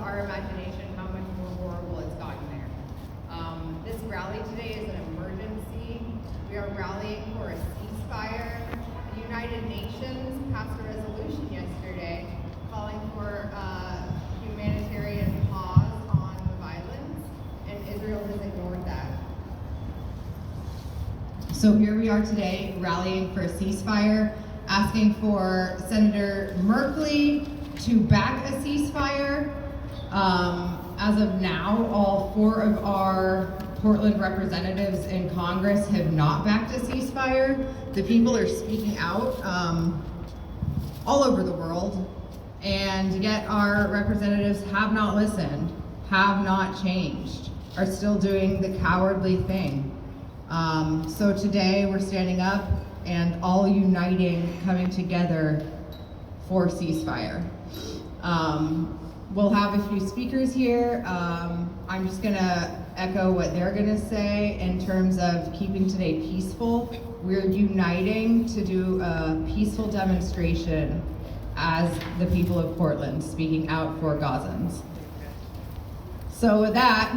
our imagination how much more horrible it's gotten there. This rally today is an emergency. We are rallying for a ceasefire. The United Nations passed a resolution yesterday calling for a humanitarian pause on the violence, and Israel has ignored that. So here we are today rallying for a ceasefire, asking for Senator Merkley to back a ceasefire. As of now, all 4 of our Portland representatives in Congress have not backed a ceasefire. The people are speaking out all over the world, and yet our representatives have not listened, have not changed, are still doing the cowardly thing. So today we're standing up and all uniting, coming together for ceasefire. We'll have a few speakers here. I'm just gonna echo what they're gonna say in terms of keeping today peaceful. We're uniting to do a peaceful demonstration as the people of Portland, speaking out for Gazans. So with that,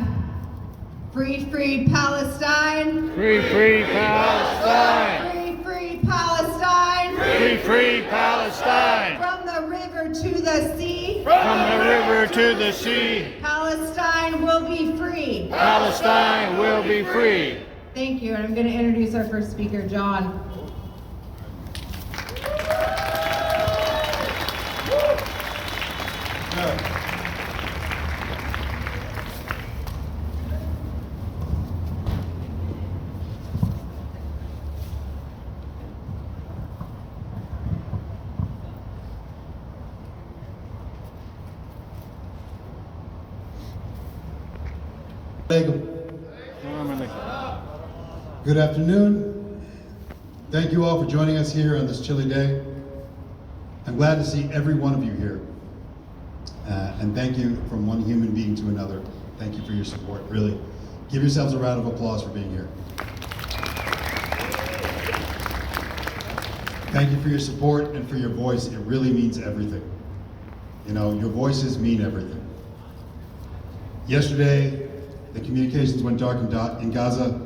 free, free Palestine! Free, free Palestine! Free, free Palestine! Free, free Palestine! From the river to the sea! From the river to the sea! Palestine will be free! Palestine will be free! Thank you, and I'm going to introduce our first speaker, John. Good afternoon. Thank you all for joining us here on this chilly day. I'm glad to see every one of you here. And thank you from one human being to another. Thank you for your support, really. Give yourselves a round of applause for being here. Thank you for your support and for your voice. It really means everything. You know, your voices mean everything. Yesterday, the communications went dark in Gaza,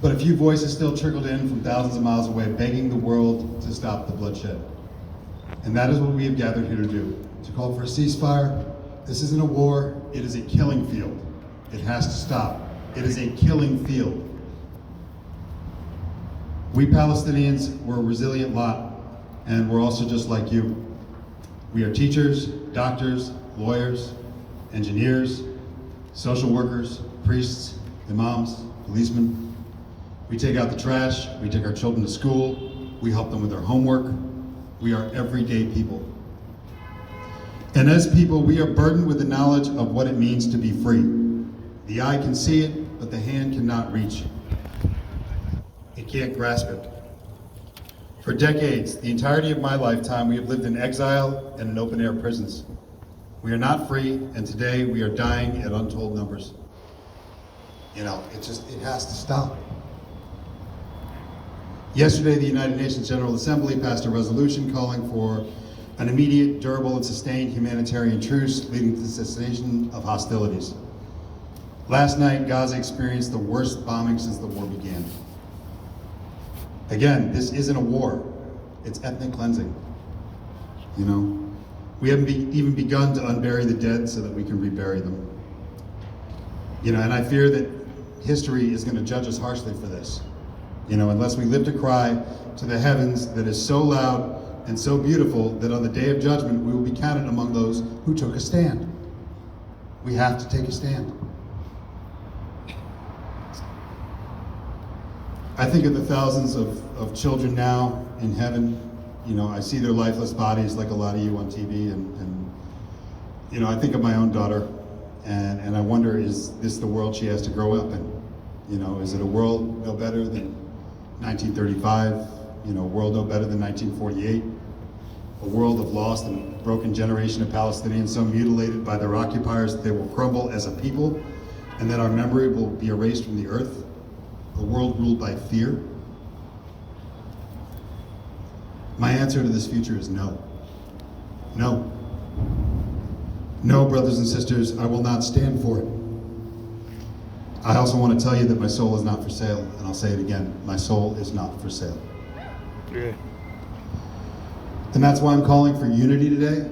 but a few voices still trickled in from thousands of miles away, begging the world to stop the bloodshed. And that is what we have gathered here to do, to call for a ceasefire. This isn't a war, it is a killing field. It has to stop. It is a killing field. We Palestinians, we're a resilient lot, and we're also just like you. We are teachers, doctors, lawyers, engineers, social workers, priests, imams, policemen. We take out the trash, we take our children to school, we help them with their homework. We are everyday people. And as people, we are burdened with the knowledge of what it means to be free. The eye can see it, but the hand cannot reach. It can't grasp it. For decades, the entirety of my lifetime, we have lived in exile and in open-air prisons. We are not free, and today we are dying at untold numbers. You know, it has to stop. Yesterday, the United Nations General Assembly passed a resolution calling for an immediate, durable, and sustained humanitarian truce leading to the cessation of hostilities. Last night, Gaza experienced the worst bombing since the war began. Again, this isn't a war, it's ethnic cleansing. You know, we haven't even begun to unbury the dead so that we can rebury them. You know, and I fear that history is going to judge us harshly for this. You know, unless we lift a cry to the heavens that is so loud and so beautiful that on the day of judgment we will be counted among those who took a stand. We have to take a stand. I think of the thousands of children now in heaven. You know, I see their lifeless bodies like a lot of you on TV, and you know, I think of my own daughter, and I wonder, is this the world she has to grow up in? You know, is it a world no better than 1935? You know, a world no better than 1948? A world of lost and broken generation of Palestinians so mutilated by their occupiers that they will crumble as a people, and that our memory will be erased from the earth? A world ruled by fear? My answer to this future is no. No. No, brothers and sisters, I will not stand for it. I also want to tell you that my soul is not for sale, and I'll say it again, my soul is not for sale. Yeah. And that's why I'm calling for unity today.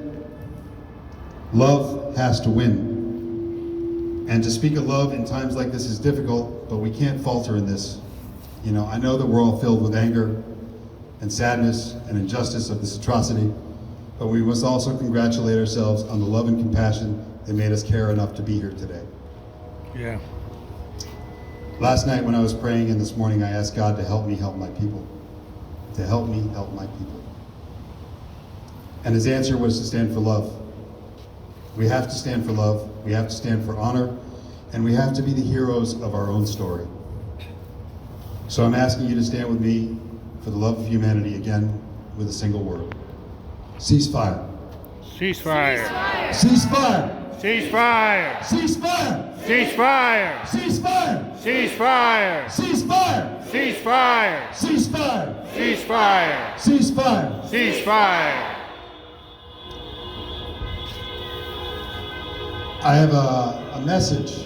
Love has to win. And to speak of love in times like this is difficult, but we can't falter in this. You know, I know that we're all filled with anger and sadness and injustice of this atrocity, but we must also congratulate ourselves on the love and compassion that made us care enough to be here today. Yeah. Last night when I was praying and this morning I asked God to help me help my people. To help me help my people. And his answer was to stand for love. We have to stand for love, we have to stand for honor, and we have to be the heroes of our own story. So I'm asking you to stand with me for the love of humanity again with a single word. Ceasefire. Ceasefire. Ceasefire. Ceasefire. Ceasefire. Ceasefire. Ceasefire. Ceasefire. Ceasefire. Ceasefire. Ceasefire. Ceasefire. Ceasefire. Ceasefire. I have a message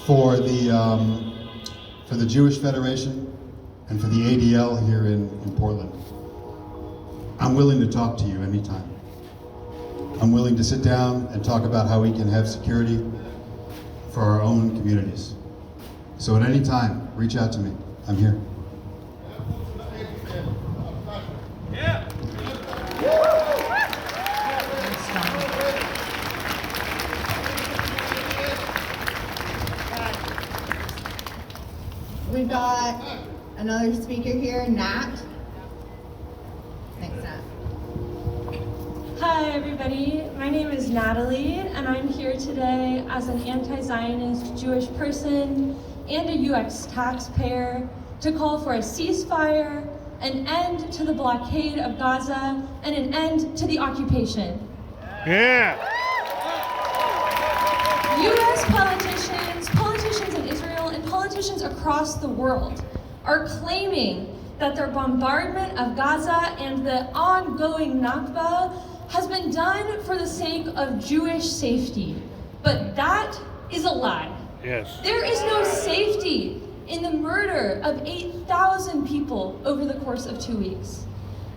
for the Jewish Federation and for the ADL here in Portland. I'm willing to talk to you anytime. I'm willing to sit down and talk about how we can have security for our own communities. So at any time, reach out to me. I'm here. We've got another speaker here, Nat. Thanks, Nat. Hi everybody, my name is Natalie and I'm here today as an anti-Zionist Jewish person and a UX taxpayer to call for a ceasefire, an end to the blockade of Gaza, and an end to the occupation. Yeah. US politicians in Israel, and politicians across the world are claiming that their bombardment of Gaza and the ongoing Nakba has been done for the sake of Jewish safety. But that is a lie. Yes. There is no safety in the murder of 8,000 people over the course of 2 weeks.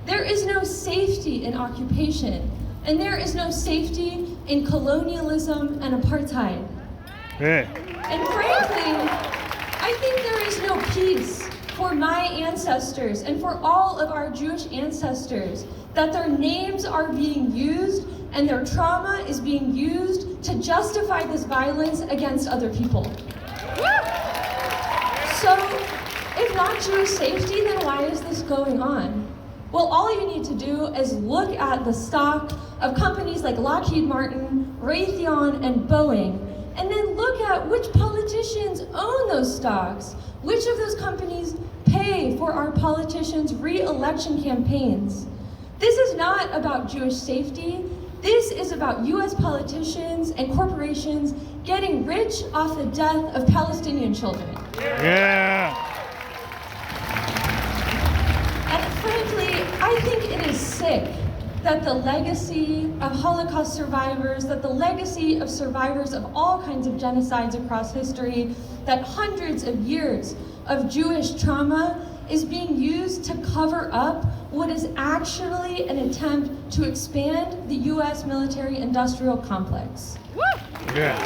There is no safety in occupation, and there is no safety in colonialism and apartheid. Yeah. And frankly, I think there is no peace for my ancestors and for all of our Jewish ancestors that their names are being used and their trauma is being used to justify this violence against other people. So, if not Jewish safety, then why is this going on? Well, all you need to do is look at the stock of companies like Lockheed Martin, Raytheon, and Boeing, and then look at which politicians own those stocks. Which of those companies pay for our politicians' re-election campaigns? This is not about Jewish safety. This is about US politicians and corporations getting rich off the death of Palestinian children. Yeah. And frankly, I think it is sick that the legacy of Holocaust survivors, that the legacy of survivors of all kinds of genocides across history, that hundreds of years of Jewish trauma is being used to cover up what is actually an attempt to expand the US military-industrial complex. Yeah.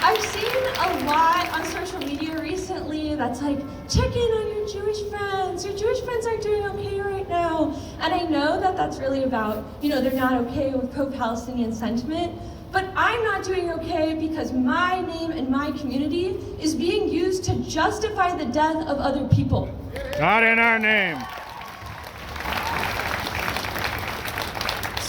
I've seen a lot on social media recently that's like, check in on your Jewish friends. Your Jewish friends aren't doing okay right now. And I know that that's really about, they're not okay with pro-Palestinian sentiment, but I'm not doing okay because my name and my community is being used to justify the death of other people. Not in our name.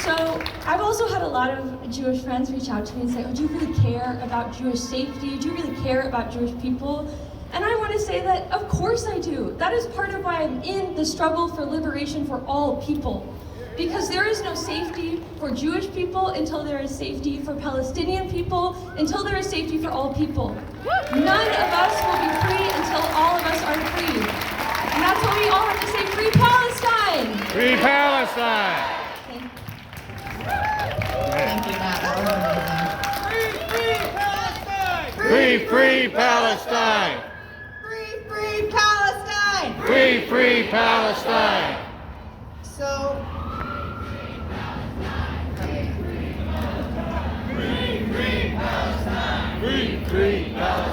So I've also had a lot of Jewish friends reach out to me and say, do you really care about Jewish safety? Do you really care about Jewish people? And I want to say that, of course I do. That is part of why I'm in the struggle for liberation for all people. Because there is no safety for Jewish people until there is safety for Palestinian people, until there is safety for all people. None of us will be free until all of us are free. And that's why we all have to say, Free Palestine! Free Palestine. Thank you. Free, free Palestine! Free, free Palestine! Free, free Palestine! So, Free, free Palestine!